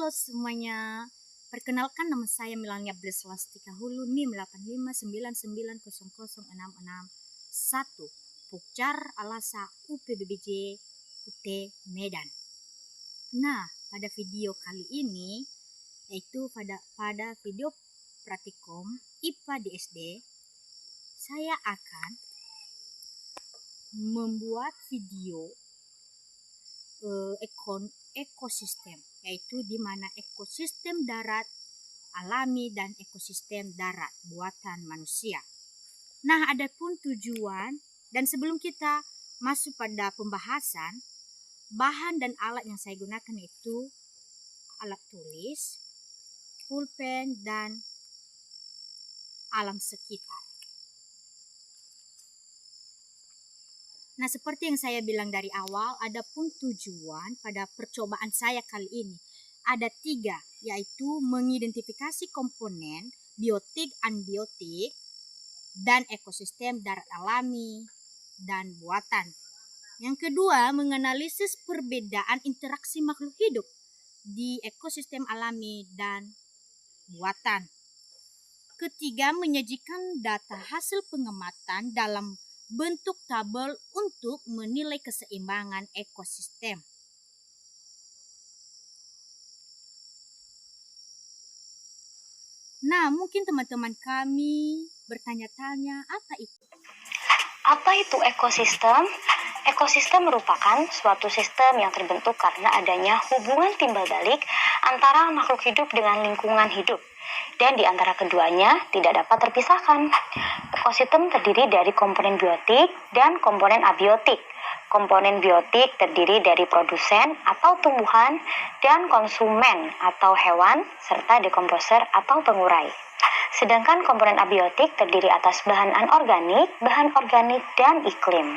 Halo semuanya, perkenalkan nama saya Melania Bleslastika Hulu NIM 8599000661 Pukcar Alasa UPBBJ UT Medan. Nah, pada video kali ini, yaitu pada video praktikum IPA di SD, saya akan membuat video ekosistem, yaitu di mana ekosistem darat alami dan ekosistem darat buatan manusia. Nah, adapun tujuan dan sebelum kita masuk pada pembahasan, bahan dan alat yang saya gunakan itu alat tulis, pulpen, dan alam sekitar. Nah, seperti yang saya bilang dari awal, adapun tujuan pada percobaan saya kali ini ada 3, yaitu mengidentifikasi komponen biotik, anbiotik, dan ekosistem darat alami dan buatan. Yang kedua, menganalisis perbedaan interaksi makhluk hidup di ekosistem alami dan buatan. Ketiga, menyajikan data hasil pengamatan dalam bentuk tabel untuk menilai keseimbangan ekosistem. Nah, mungkin teman-teman kami bertanya-tanya, apa itu? Apa itu ekosistem? Ekosistem merupakan suatu sistem yang terbentuk karena adanya hubungan timbal balik antara makhluk hidup dengan lingkungan hidup, dan di antara keduanya tidak dapat terpisahkan. Ekosistem terdiri dari komponen biotik dan komponen abiotik. Komponen biotik terdiri dari produsen atau tumbuhan dan konsumen atau hewan, serta dekomposer atau pengurai. Sedangkan komponen abiotik terdiri atas bahan anorganik, dan iklim.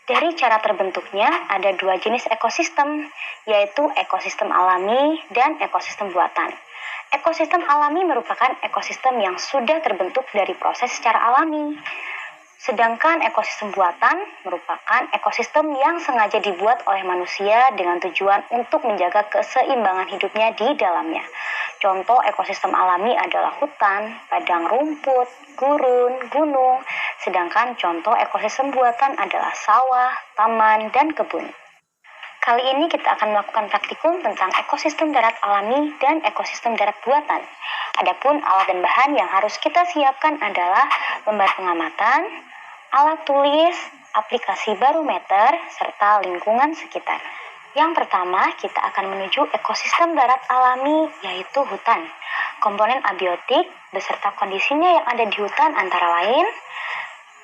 Dari cara terbentuknya ada 2 jenis ekosistem, yaitu ekosistem alami dan ekosistem buatan. Ekosistem alami merupakan ekosistem yang sudah terbentuk dari proses secara alami. Sedangkan ekosistem buatan merupakan ekosistem yang sengaja dibuat oleh manusia dengan tujuan untuk menjaga keseimbangan hidupnya di dalamnya. Contoh ekosistem alami adalah hutan, padang rumput, gurun, gunung. Sedangkan contoh ekosistem buatan adalah sawah, taman, dan kebun. Kali ini kita akan melakukan praktikum tentang ekosistem darat alami dan ekosistem darat buatan. Adapun alat dan bahan yang harus kita siapkan adalah lembar pengamatan, alat tulis, aplikasi barometer, serta lingkungan sekitar. Yang pertama, kita akan menuju ekosistem darat alami, yaitu hutan. Komponen abiotik beserta kondisinya yang ada di hutan antara lain,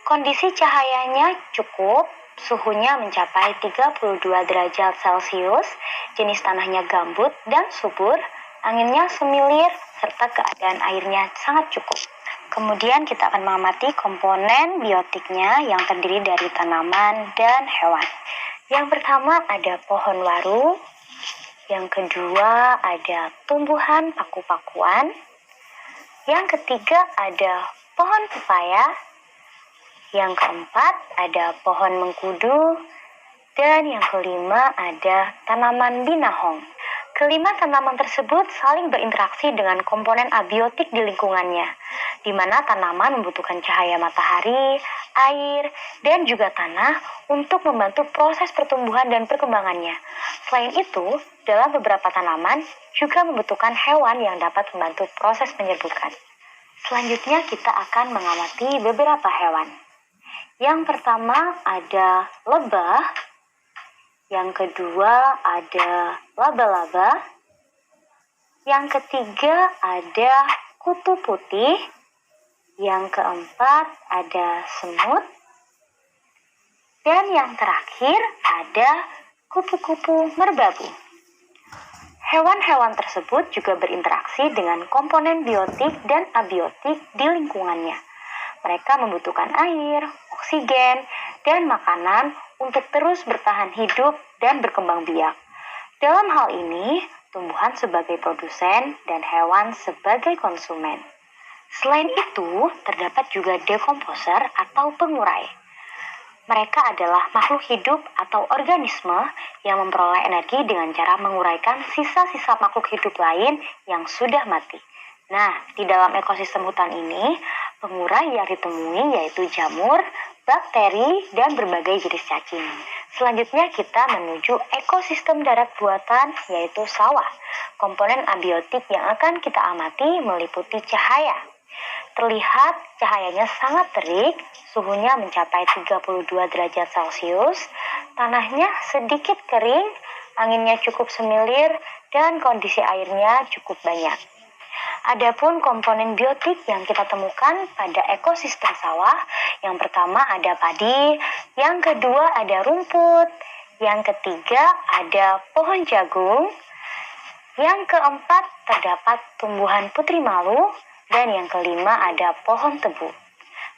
kondisi cahayanya cukup, suhunya mencapai 32 derajat Celcius, jenis tanahnya gambut dan subur, anginnya semilir, serta keadaan airnya sangat cukup. Kemudian kita akan mengamati komponen biotiknya yang terdiri dari tanaman dan hewan. Yang pertama ada pohon waru, yang kedua ada tumbuhan paku-pakuan, yang ketiga ada pohon pepaya, yang keempat ada pohon mengkudu, dan yang kelima ada tanaman binahong. Kelima tanaman tersebut saling berinteraksi dengan komponen abiotik di lingkungannya, di mana tanaman membutuhkan cahaya matahari, air, dan juga tanah untuk membantu proses pertumbuhan dan perkembangannya. Selain itu, dalam beberapa tanaman juga membutuhkan hewan yang dapat membantu proses penyerbukan. Selanjutnya kita akan mengamati beberapa hewan. Yang pertama ada lebah, yang kedua ada laba-laba, yang ketiga ada kutu putih, yang keempat ada semut, dan yang terakhir ada kupu-kupu merbabu. Hewan-hewan tersebut juga berinteraksi dengan komponen biotik dan abiotik di lingkungannya. Mereka membutuhkan air, oksigen, dan makanan untuk terus bertahan hidup dan berkembang biak. Dalam hal ini, tumbuhan sebagai produsen dan hewan sebagai konsumen. Selain itu, terdapat juga dekomposer atau pengurai. Mereka adalah makhluk hidup atau organisme yang memperoleh energi dengan cara menguraikan sisa-sisa makhluk hidup lain yang sudah mati. Nah, di dalam ekosistem hutan ini, pengurai yang ditemui yaitu jamur, bakteri, dan berbagai jenis cacing. Selanjutnya kita menuju ekosistem darat buatan yaitu sawah. Komponen abiotik yang akan kita amati meliputi cahaya. Terlihat cahayanya sangat terik, suhunya mencapai 32 derajat Celcius, tanahnya sedikit kering, anginnya cukup semilir, dan kondisi airnya cukup banyak. Adapun komponen biotik yang kita temukan pada ekosistem sawah, yang pertama ada padi, yang kedua ada rumput, yang ketiga ada pohon jagung, yang keempat terdapat tumbuhan putri malu, dan yang kelima ada pohon tebu.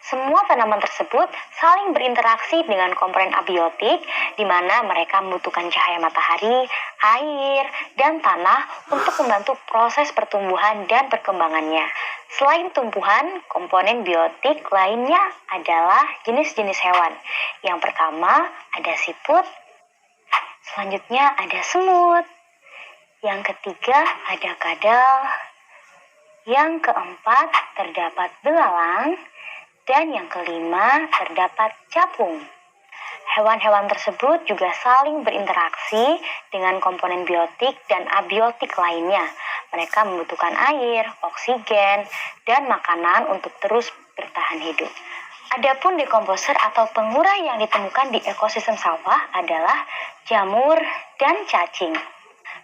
Semua tanaman tersebut saling berinteraksi dengan komponen abiotik, di mana mereka membutuhkan cahaya matahari, air, dan tanah untuk membantu proses pertumbuhan dan perkembangannya. Selain tumbuhan, komponen biotik lainnya adalah jenis-jenis hewan. Yang pertama ada siput, selanjutnya ada semut, yang ketiga ada kadal, yang keempat terdapat belalang, dan yang kelima terdapat capung. Hewan-hewan tersebut juga saling berinteraksi dengan komponen biotik dan abiotik lainnya. Mereka membutuhkan air, oksigen, dan makanan untuk terus bertahan hidup. Adapun dekomposer atau pengurai yang ditemukan di ekosistem sawah adalah jamur dan cacing.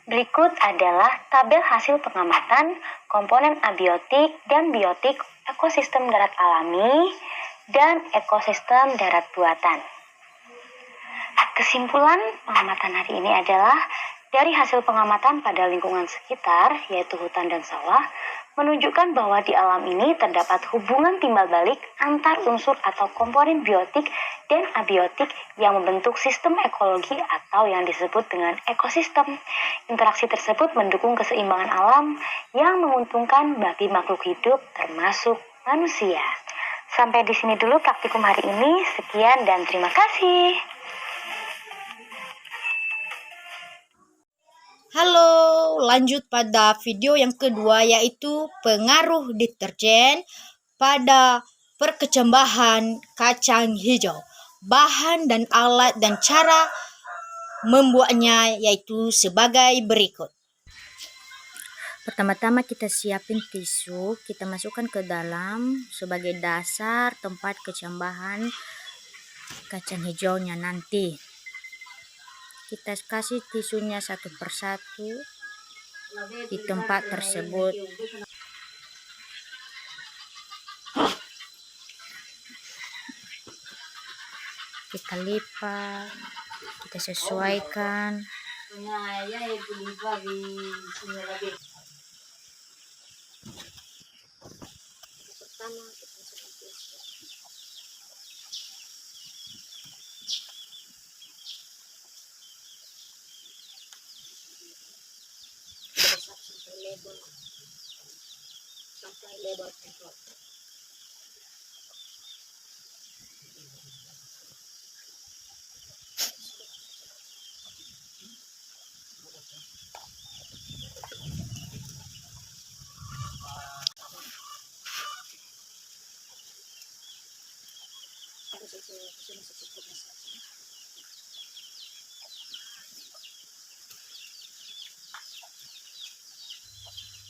Berikut adalah tabel hasil pengamatan komponen abiotik dan biotik ekosistem darat alami dan ekosistem darat buatan. Kesimpulan pengamatan hari ini adalah dari hasil pengamatan pada lingkungan sekitar, yaitu hutan dan sawah, menunjukkan bahwa di alam ini terdapat hubungan timbal balik antar unsur atau komponen biotik dan abiotik yang membentuk sistem ekologi atau yang disebut dengan ekosistem. Interaksi tersebut mendukung keseimbangan alam yang menguntungkan bagi makhluk hidup termasuk manusia. Sampai di sini dulu praktikum hari ini. Sekian dan terima kasih. Halo, lanjut pada video yang kedua yaitu pengaruh deterjen pada perkecambahan kacang hijau. Bahan dan alat dan cara membuatnya yaitu sebagai berikut. Pertama-tama kita siapin tisu, kita masukkan ke dalam sebagai dasar tempat kecambahan kacang hijaunya nanti. Kita kasih tisunya satu persatu di tempat tersebut. Kita lipat, kita sesuaikan. Sampai lebar.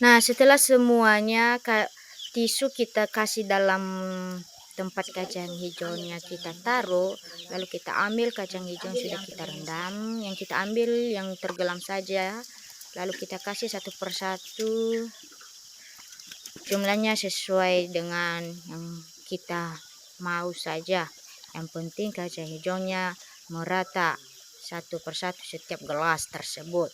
Nah, setelah semuanya tisu kita kasih dalam tempat kacang hijaunya kita taruh, lalu kita ambil kacang hijau yang sudah kita rendam, yang kita ambil yang tergelam saja, lalu kita kasih satu persatu, jumlahnya sesuai dengan yang kita mau saja. Yang penting kacang hijaunya merata satu persatu setiap gelas tersebut.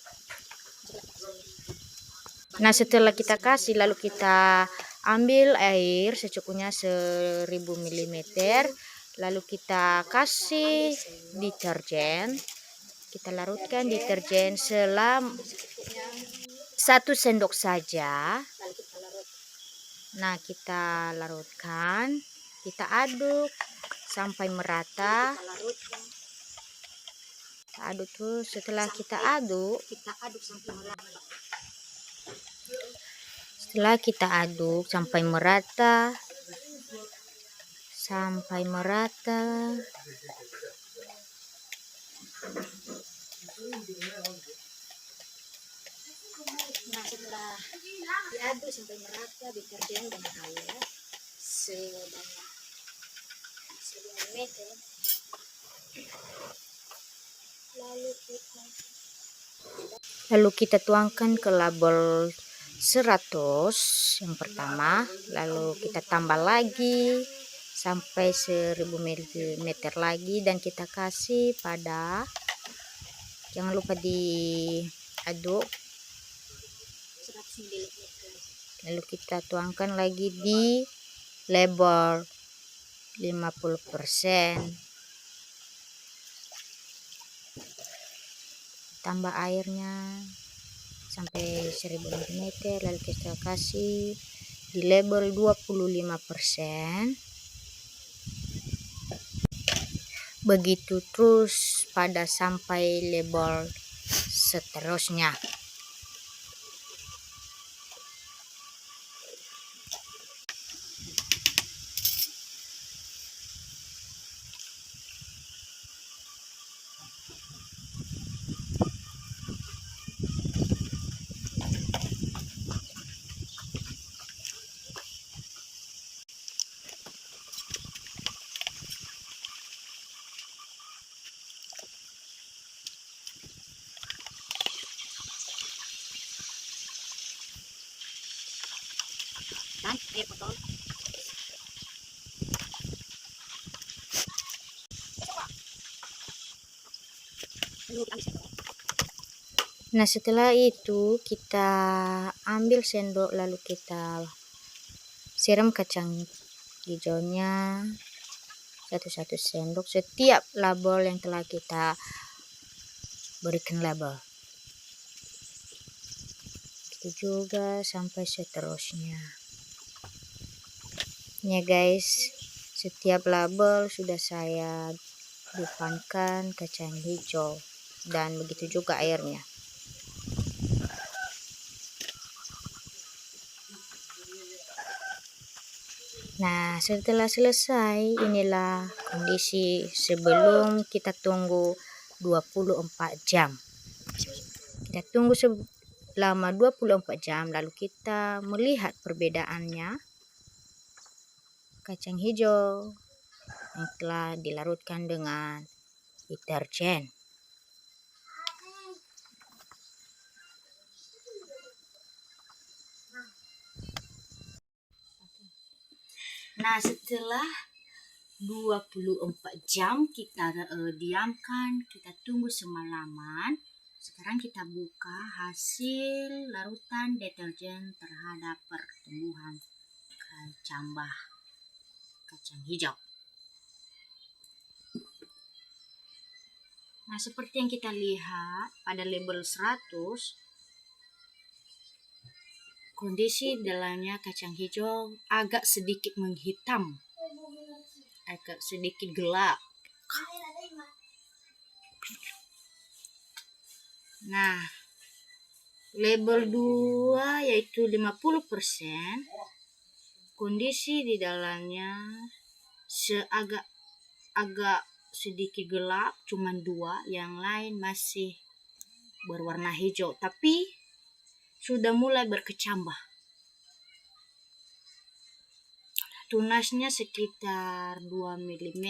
Nah, setelah kita kasih, lalu kita ambil air secukupnya 1000 ml, lalu kita kasih deterjen. Kita larutkan deterjen selama 1 sendok saja. Nah, kita larutkan, kita aduk sampai merata. Kita aduk terus. Setelah kita aduk sampai merata, Nah, setelah diaduk sampai merata deterjen dengan air sebanyak 1 ml, lalu kita tuangkan ke label 100 yang pertama, lalu kita tambah lagi sampai 1000 ml lagi, dan kita kasih pada, jangan lupa diaduk, 100 ml. lalu kita tuangkan lagi di label 50%, tambah airnya sampai 1000 ml, lalu kita kasih di label 25%. Begitu terus pada sampai label seterusnya. Dan air botol. Nah, setelah itu kita ambil sendok, lalu kita siram kacang hijaunya 1 sendok setiap label yang telah kita berikan label. Itu juga sampai seterusnya. Ya guys, setiap label sudah saya tuangkan kacang hijau, dan begitu juga airnya. Nah, setelah selesai, inilah kondisi sebelum kita tunggu 24 jam. Kita tunggu selama 24 jam, lalu kita melihat perbedaannya. Kacang hijau yang telah dilarutkan dengan deterjen. Nah, setelah 24 jam kita diamkan, kita tunggu semalaman. Sekarang kita buka hasil larutan deterjen terhadap pertumbuhan kacang hijau. Nah, seperti yang kita lihat pada label 100, kondisi dalamnya kacang hijau agak sedikit menghitam, agak sedikit gelap. Nah, label 2 yaitu 50%, kondisi di dalamnya agak sedikit gelap, cuman 2, yang lain masih berwarna hijau, tapi sudah mulai berkecambah. Tunasnya sekitar 2 mm.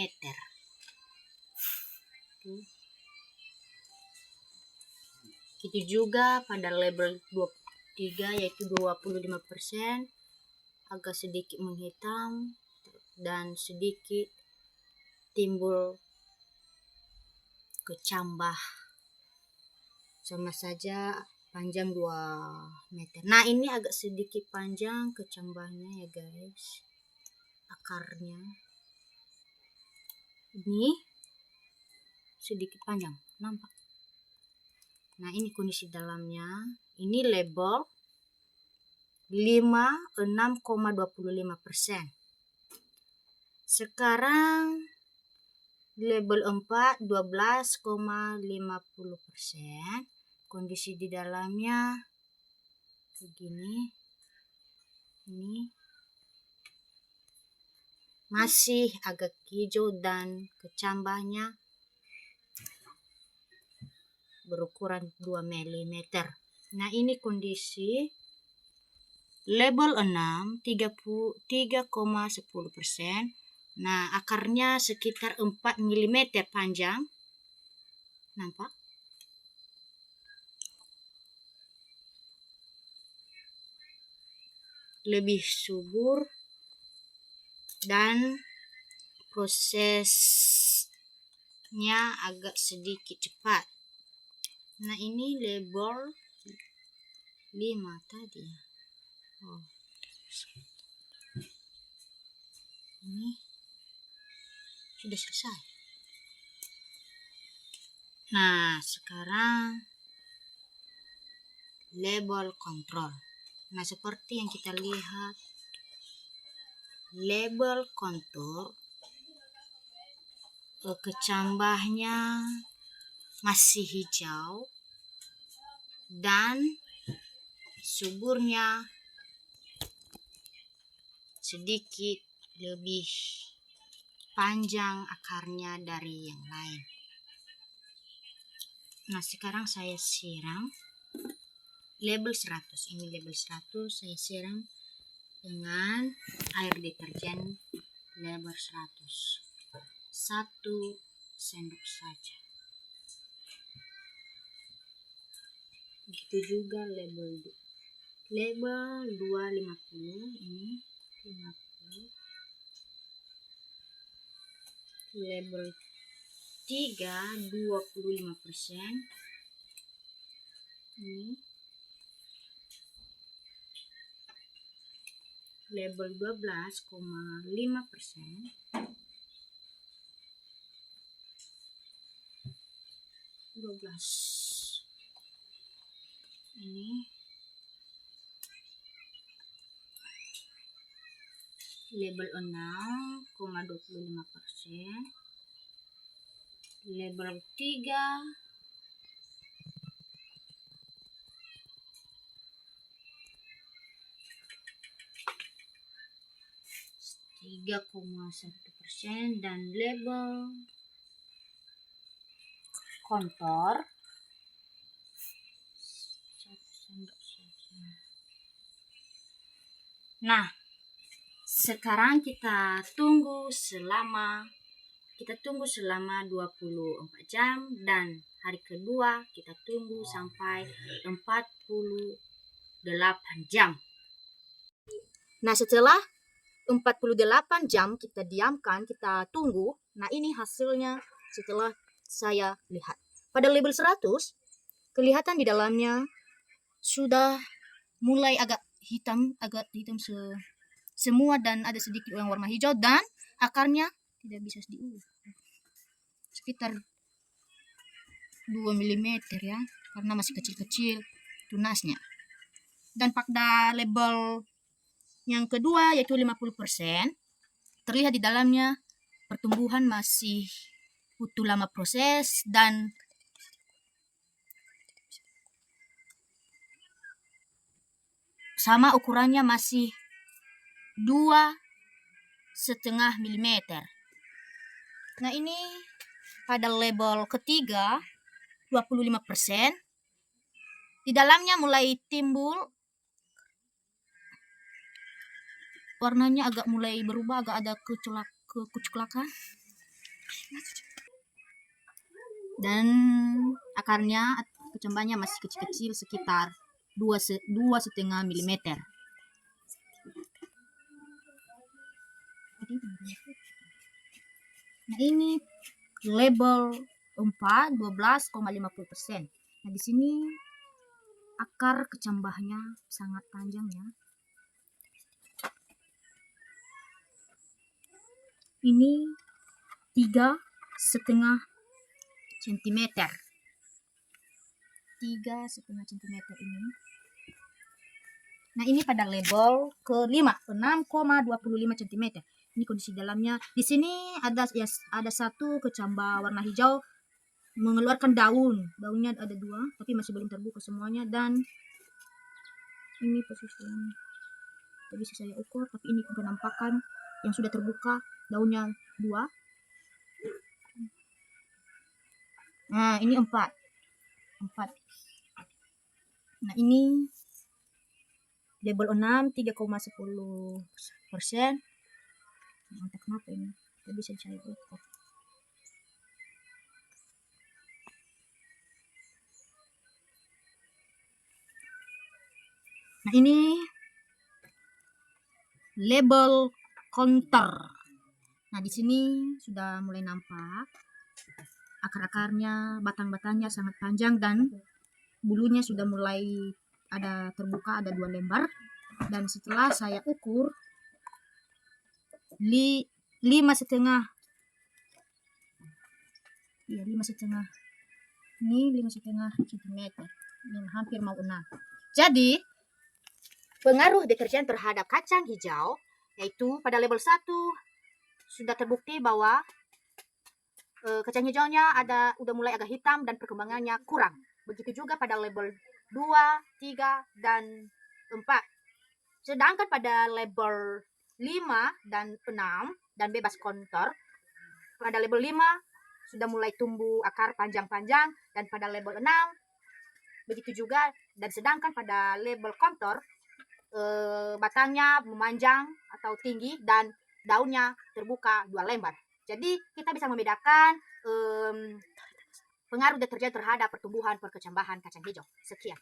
Itu juga pada label 23 yaitu 25%, agak sedikit menghitam dan sedikit timbul kecambah, sama saja panjang 2 meter. Nah, ini agak sedikit panjang kecambahnya ya guys, akarnya ini sedikit panjang, nampak. Nah, ini kondisi dalamnya. Ini label 6,25%. Sekarang Label 4 12,50%. Kondisi di dalamnya begini. Ini masih agak hijau dan kecambahnya berukuran 2 mm. Nah, ini kondisi label 6 3,10%. Nah, akarnya sekitar 4 mm panjang. Nampak? Lebih subur dan prosesnya agak sedikit cepat. Nah, ini label 5 tadi. Oh. Ini sudah selesai. Nah, sekarang label kontrol. Nah, seperti yang kita lihat, label kontur kecambahnya masih hijau dan suburnya sedikit lebih panjang akarnya dari yang lain. Nah, sekarang saya siram label 100. Ini label 100 saya siram dengan air deterjen label 100. 1 sendok saja. Begitu juga label 250, ini 50. Label 3 25%. Ini label 12,5%. 12. Ini label 6,25%. Label 3 3,1% dan label kontor 1 sendok saja. Nah, sekarang kita tunggu selama 24 jam dan hari kedua kita tunggu sampai 48 jam. Nah, setelah 48 jam kita diamkan, kita tunggu. Nah, ini hasilnya setelah saya lihat. Pada label 100, kelihatan di dalamnya sudah mulai agak hitam semua dan ada sedikit yang warna hijau dan akarnya tidak bisa diurus. Sekitar 2 mm ya, karena masih kecil-kecil tunasnya. Dan pada label yang kedua yaitu 50%, terlihat di dalamnya pertumbuhan masih butuh lama proses dan sama ukurannya masih 2,5 mm. Nah, ini pada label ketiga 25%, di dalamnya mulai timbul warnanya agak mulai berubah, agak ada kekuculakan dan akarnya kecambahnya masih kecil-kecil sekitar 2,5 mm. Nah, ini label 4 12,50%. Nah, di sini akar kecambahnya sangat panjang ya. Ini 3,5 cm. 3,5 cm ini. Nah, ini pada label ke-5 6,25 cm. Ini kondisi dalamnya. Di sini ada satu kecambah warna hijau mengeluarkan daun. Daunnya ada 2, tapi masih belum terbuka semuanya. Dan ini posisinya. Tidak bisa saya ukur, tapi ini penampakan yang sudah terbuka. Daunnya 2. Nah, ini 4. Nah, ini label 6, 3,10%. Entah kenapa ini. Tidak bisa saya ukur. Nah, ini label counter. Nah, di sini sudah mulai nampak akar-akarnya, batang-batangnya sangat panjang dan bulunya sudah mulai ada terbuka, ada 2 lembar. Dan setelah saya ukur 5,5, ya 5,5, ini 5,5 cm, ini hampir mau 6. Jadi pengaruh deterjen terhadap kacang hijau yaitu pada label 1 sudah terbukti bahwa kacang hijaunya udah mulai agak hitam dan perkembangannya kurang. Begitu juga pada label 2, 3, dan 4. Sedangkan pada label 5 dan 6 dan bebas kontor, pada label 5 sudah mulai tumbuh akar panjang-panjang, dan pada label 6 begitu juga. Dan sedangkan pada label kontor batangnya memanjang atau tinggi dan daunnya terbuka 2 lembar. Jadi kita bisa membedakan pengaruh deterjen terhadap pertumbuhan perkecambahan kacang hijau. Sekian.